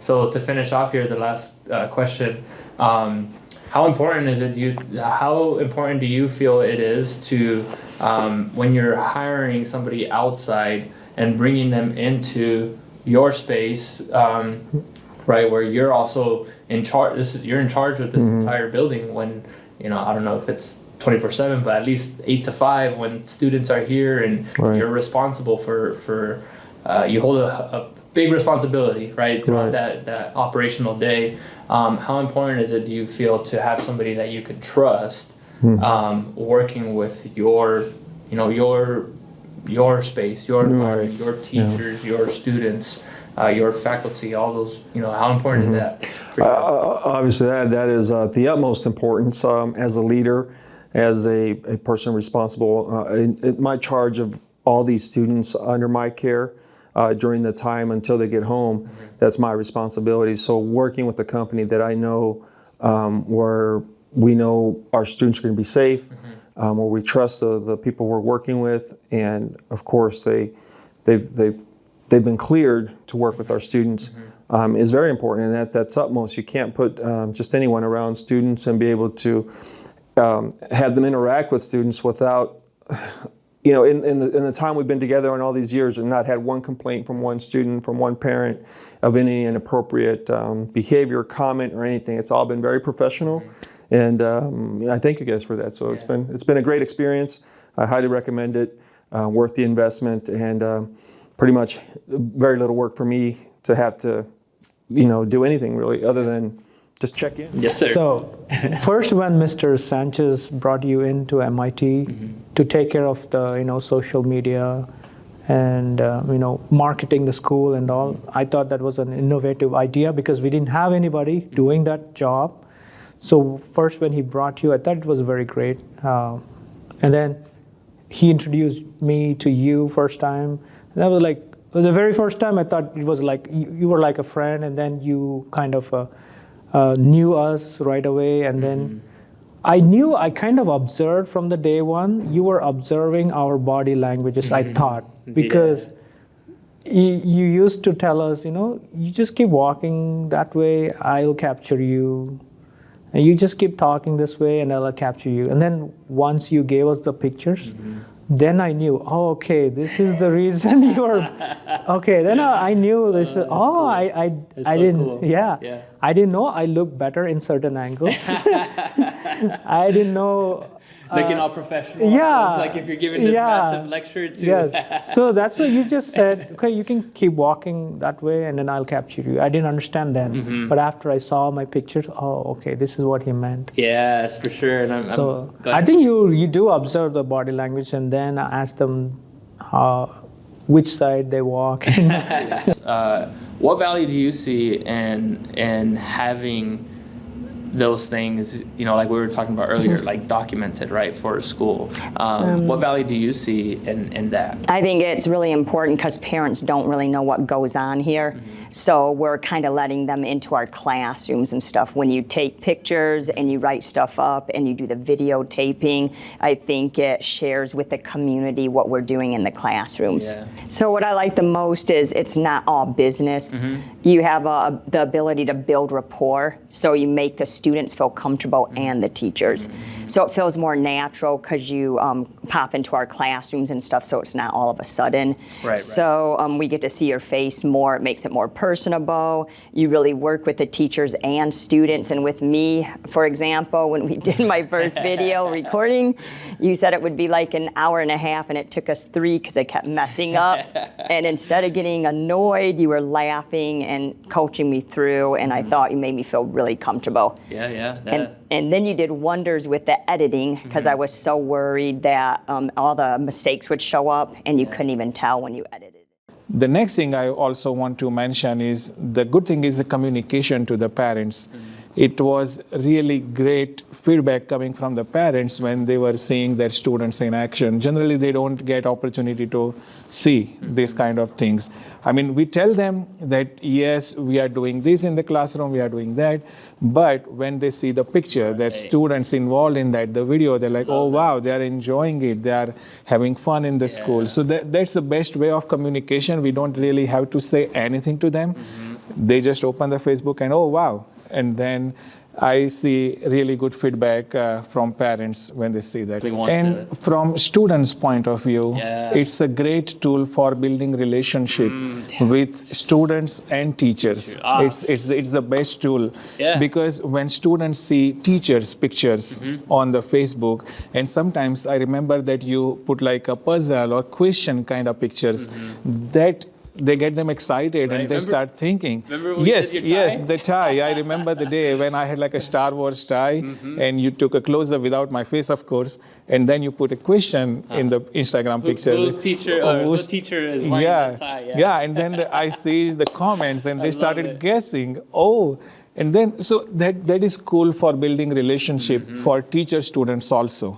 So to finish off here, the last question, how important is it? How important do you feel it is to when you're hiring somebody outside and bringing them into your space, right, where you're also in charge? You're in charge of this entire building. When I don't know if it's 24/7, but at least 8 to 5 when students are here, and you're responsible for you hold a big responsibility, right, throughout that operational day. How important is it, do you feel, to have somebody that you can trust working with your space, your environment, your teachers, your students, your faculty, all those, how important is that? Obviously, that is the utmost importance as a leader, as a person responsible. In my charge of all these students under my care during the time until they get home, that's my responsibility. So working with a company that I know where we know our students are going to be safe, where we trust the people we're working with, and of course they've been cleared to work with our students, is very important, and that's utmost. You can't put just anyone around students and be able to have them interact with students without, in the time we've been together in all these years, and not had one complaint from one student, from one parent of any inappropriate behavior, comment, or anything. It's all been very professional, and I thank you guys for that. So it's been a great experience. I highly recommend it. Worth the investment, and pretty much very little work for me to have to, do anything really other than just check in. Yes, sir. So first, when Mr. Sanchez brought you into MIT to take care of the social media and marketing the school and all, I thought that was an innovative idea because we didn't have anybody doing that job. So first, when he brought you, I thought it was very great, and then he introduced me to you first time, and I was like, the very first time I thought it was like you were like a friend, and then you kind of knew us right away, and then I kind of observed from the day one, you were observing our body languages, I thought, because you used to tell us, you just keep walking that way, I'll capture you. And you just keep talking this way and I'll capture you. And then once you gave us the pictures, then I knew, okay, this is the reason you're, okay, then I knew this, cool. I didn't, cool. I didn't know I look better in certain angles. I didn't know. Looking all professional. Yeah. So it's like if you're giving this massive lecture to. Yes. So that's what you just said, okay, you can keep walking that way and then I'll capture you. I didn't understand then. But after I saw my pictures, okay, this is what he meant. Yes, for sure. And I think you do observe the body language and then ask them which side they walk. Yes. What value do you see in having those things, like we were talking about earlier, like documented, right, for a school? What value do you see in that? I think it's really important because parents don't really know what goes on here. So we're kind of letting them into our classrooms and stuff. When you take pictures and you write stuff up and you do the videotaping, I think it shares with the community what we're doing in the classrooms. Yeah. So what I like the most is it's not all business. You have the ability to build rapport, so you make the students feel comfortable and the teachers. So it feels more natural because you pop into our classrooms and stuff, so it's not all of a sudden. So we get to see your face more. It makes it more personable. You really work with the teachers and students. And with me, for example, when we did my first video recording, you said it would be like an hour and a half, and it took us 3 because I kept messing up. And instead of getting annoyed, you were laughing and coaching me through, and I thought you made me feel really comfortable. And then you did wonders with the editing, because I was so worried that all the mistakes would show up and you couldn't even tell when you edited. The next thing I also want to mention is the good thing is the communication to the parents. It was really great feedback coming from the parents when they were seeing their students in action. Generally, they don't get opportunity to see these kind of things. I mean, we tell them that, yes, we are doing this in the classroom, we are doing that, but when they see the picture, that students involved in that, the video, they're like, oh, wow, they are enjoying it, they are having fun in the school. So that's the best way of communication. We don't really have to say anything to them. They just open the Facebook and, oh, wow. And then I see really good feedback from parents when they see that. They want and to- from students' point of view, Yeah. it's a great tool for building relationship with students and teachers. Ah. It's the best tool Yeah. because when students see teachers' pictures on the Facebook, and sometimes I remember that you put like a puzzle or question kind of pictures, that they get them excited Right. and they Remember- start thinking. remember when we Yes, did your yes, tie? the tie. I remember the day when I had like a Star Wars tie, and you took a close-up without my face, of course, and then you put a question in the Instagram picture. Whose teacher, whose teacher is wearing this tie? Yeah, and then I see the comments, and they love started it. guessing. Oh, and then so that is cool for building relationship for teacher students also.